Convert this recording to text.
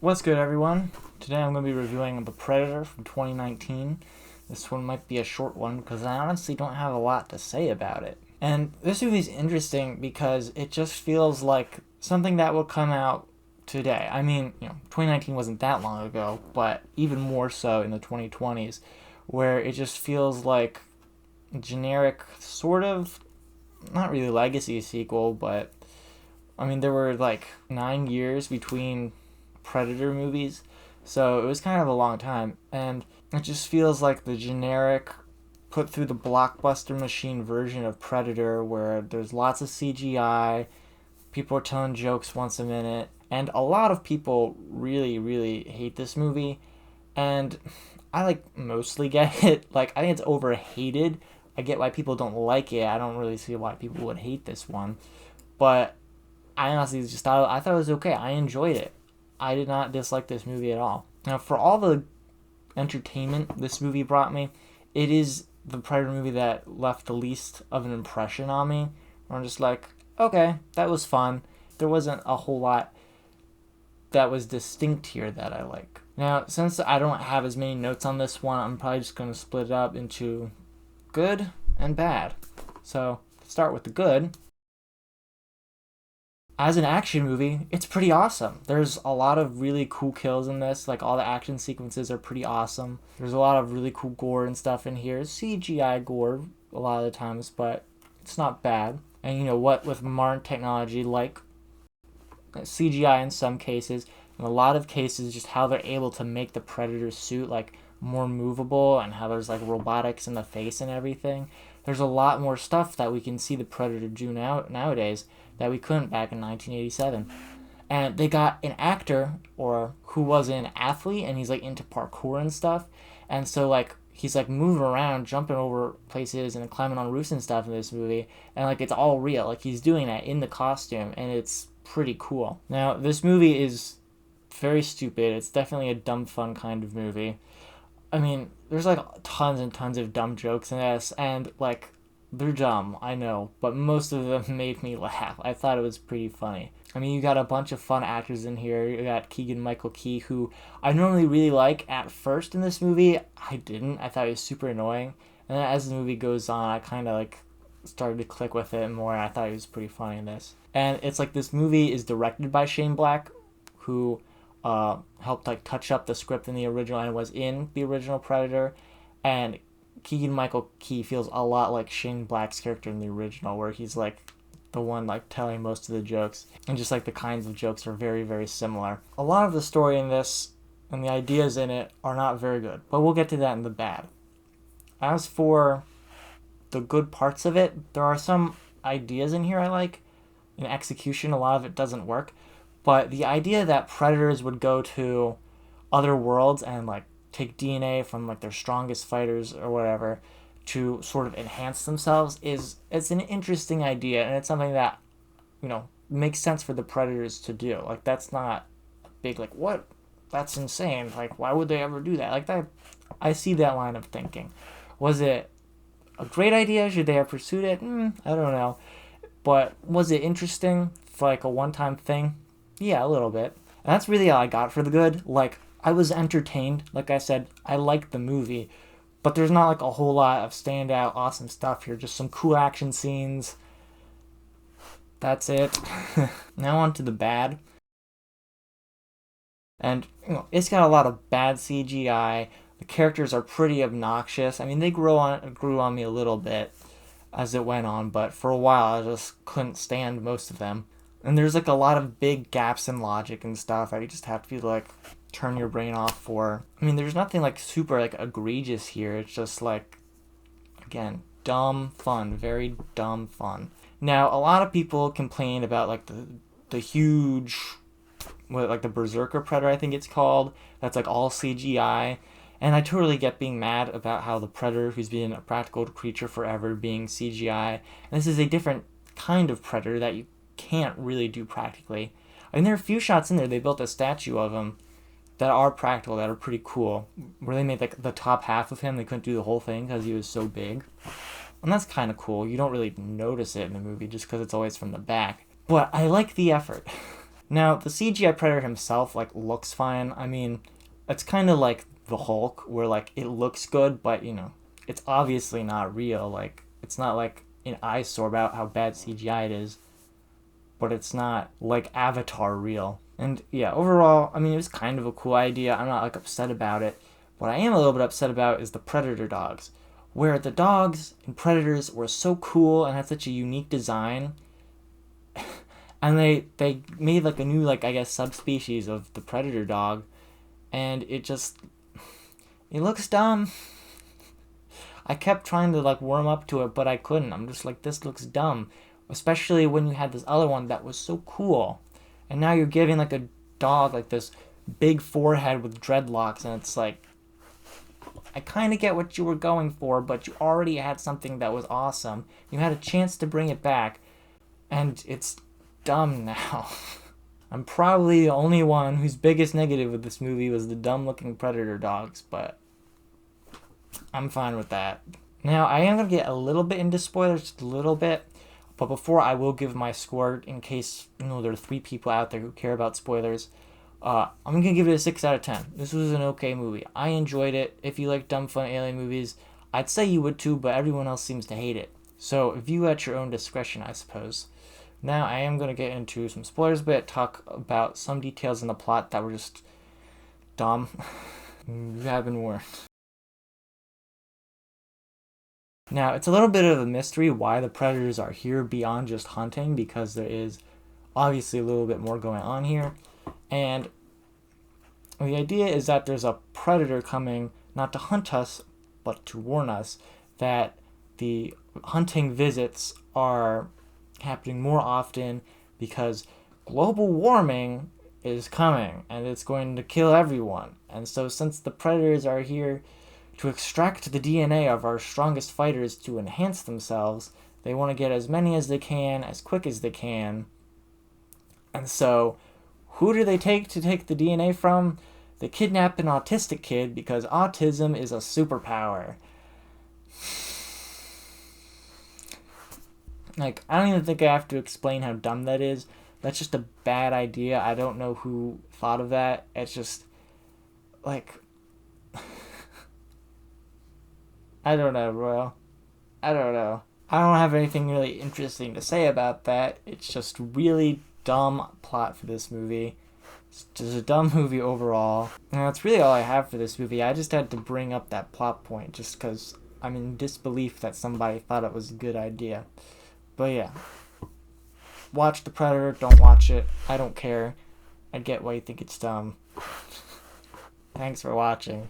What's good, everyone? Today I'm going to be reviewing The Predator from 2019. This one might be a short one because I honestly don't have a lot to say about it. And this movie's interesting because it just feels like something that will come out today. I mean, 2019 wasn't that long ago, but even more so in the 2020s, where it just feels like a generic, sort of, not really legacy sequel, but I mean, there were like 9 years between Predator movies, so it was kind of a long time, and it just feels like the generic put through the blockbuster machine version of Predator where there's lots of CGI, people are telling jokes once a minute, and a lot of people really, really hate this movie, and I like mostly get it. Like, I think it's overhated. I get why people don't like it. I don't really see why people would hate this one, but I honestly just thought it was okay. I enjoyed it. I did not dislike this movie at all. Now, for all the entertainment this movie brought me, it is the Predator movie that left the least of an impression on me. I'm just like, okay, that was fun. There wasn't a whole lot that was distinct here that I like. Now, since I don't have as many notes on this one, I'm probably just going to split it up into good and bad. So, let's start with the good. As an action movie, it's pretty awesome. There's a lot of really cool kills in this. Like, all the action sequences are pretty awesome. There's a lot of really cool gore and stuff in here. CGI gore a lot of the times, but it's not bad. And you know what? With modern technology like CGI in some cases, in a lot of cases, just how they're able to make the Predator suit like more movable and how there's like robotics in the face and everything. There's a lot more stuff that we can see the Predator do nowadays that we couldn't back in 1987. And they got an actor or who was an athlete and he's like into parkour and stuff. And so like he's like moving around, jumping over places and climbing on roofs and stuff in this movie. And like it's all real. Like he's doing that in the costume and it's pretty cool. Now, this movie is very stupid. It's definitely a dumb fun kind of movie. I mean, there's like tons and tons of dumb jokes in this, and like they're dumb, I know, but most of them made me laugh. I thought it was pretty funny. I mean, you got a bunch of fun actors in here. You got Keegan Michael Key, who I normally really like at first in this movie. I didn't. I thought he was super annoying, and then as the movie goes on, I kind of like started to click with it more. And I thought he was pretty funny in this. And it's like this movie is directed by Shane Black, who helped like touch up the script in the original and was in the original Predator, and Keegan Michael Key feels a lot like Shane Black's character in the original, where he's like the one like telling most of the jokes, and just like the kinds of jokes are very very similar. A lot of the story in this and the ideas in it are not very good, but we'll get to that in the bad. As for the good parts of it, there are some ideas in here I like. In execution, a lot of it doesn't work, but the idea that predators would go to other worlds and like take DNA from like their strongest fighters or whatever to sort of enhance themselves is it's an interesting idea, and it's something that makes sense for the predators to do. Like that's not a big like what, that's insane. Like why would they ever do that? Like that, I see that line of thinking. Was it a great idea? Should they have pursued it? I don't know. But was it interesting for like a one-time thing? Yeah, a little bit. And that's really all I got for the good. Like I was entertained. Like I said, I liked the movie, but there's not like a whole lot of standout awesome stuff here. Just some cool action scenes. That's it. Now on to the bad. And it's got a lot of bad CGI. The characters are pretty obnoxious. I mean, they grew on me a little bit as it went on, but for a while I just couldn't stand most of them. And there's like a lot of big gaps in logic and stuff that you just have to be like turn your brain off for. I mean, there's nothing like super like egregious here. It's just like again, dumb fun, very dumb fun. Now, a lot of people complain about like the huge what like the Berserker Predator I think it's called. That's like all CGI. And I totally get being mad about how the Predator, who's been a practical creature forever, being CGI. And this is a different kind of Predator that you can't really do practically. And there are a few shots in there, they built a statue of him that are practical, that are pretty cool. Where they made like the top half of him, they couldn't do the whole thing because he was so big. And that's kind of cool. You don't really notice it in the movie just because it's always from the back. But I like the effort. Now, the CGI Predator himself, like, looks fine. I mean, it's kind of like the Hulk, where, like, it looks good, but, it's obviously not real. Like, it's not like an eyesore about how bad CGI it is, but it's not, like, Avatar real. And, yeah, overall, I mean, it was kind of a cool idea. I'm not, like, upset about it. What I am a little bit upset about is the Predator dogs, where the dogs in Predators were so cool and had such a unique design, and they made like a new, like, I guess, subspecies of the predator dog, and it looks dumb. I kept trying to like warm up to it, but I couldn't. I'm just like, this looks dumb, especially when you had this other one that was so cool, and now you're giving like a dog like this big forehead with dreadlocks, and it's like, I kind of get what you were going for, but you already had something that was awesome. You had a chance to bring it back, and it's dumb now. I'm probably the only one whose biggest negative with this movie was the dumb looking predator dogs, but I'm fine with that. Now, I am going to get a little bit into spoilers, just a little bit, but before I will give my score in case, there are 3 people out there who care about spoilers. I'm going to give it a 6 out of 10. This was an okay movie. I enjoyed it. If you like dumb, fun alien movies, I'd say you would too, but everyone else seems to hate it. So, view at your own discretion, I suppose. Now, I am going to get into some spoilers, but talk about some details in the plot that were just dumb. You have been warned. Now, it's a little bit of a mystery why the predators are here beyond just hunting, because there is obviously a little bit more going on here. And the idea is that there's a predator coming not to hunt us, but to warn us that the hunting visits are happening more often because global warming is coming and it's going to kill everyone. And so, since the predators are here to extract the DNA of our strongest fighters to enhance themselves, they want to get as many as they can, as quick as they can. And so, who do they take to take the DNA from? They kidnap an autistic kid because autism is a superpower. Like, I don't even think I have to explain how dumb that is. That's just a bad idea. I don't know who thought of that. It's just, like, I don't know, bro. I don't know. I don't have anything really interesting to say about that. It's just really dumb plot for this movie. It's just a dumb movie overall. And that's really all I have for this movie. I just had to bring up that plot point just because I'm in disbelief that somebody thought it was a good idea. But yeah. Watch The Predator, don't watch it. I don't care. I get why you think it's dumb. Thanks for watching.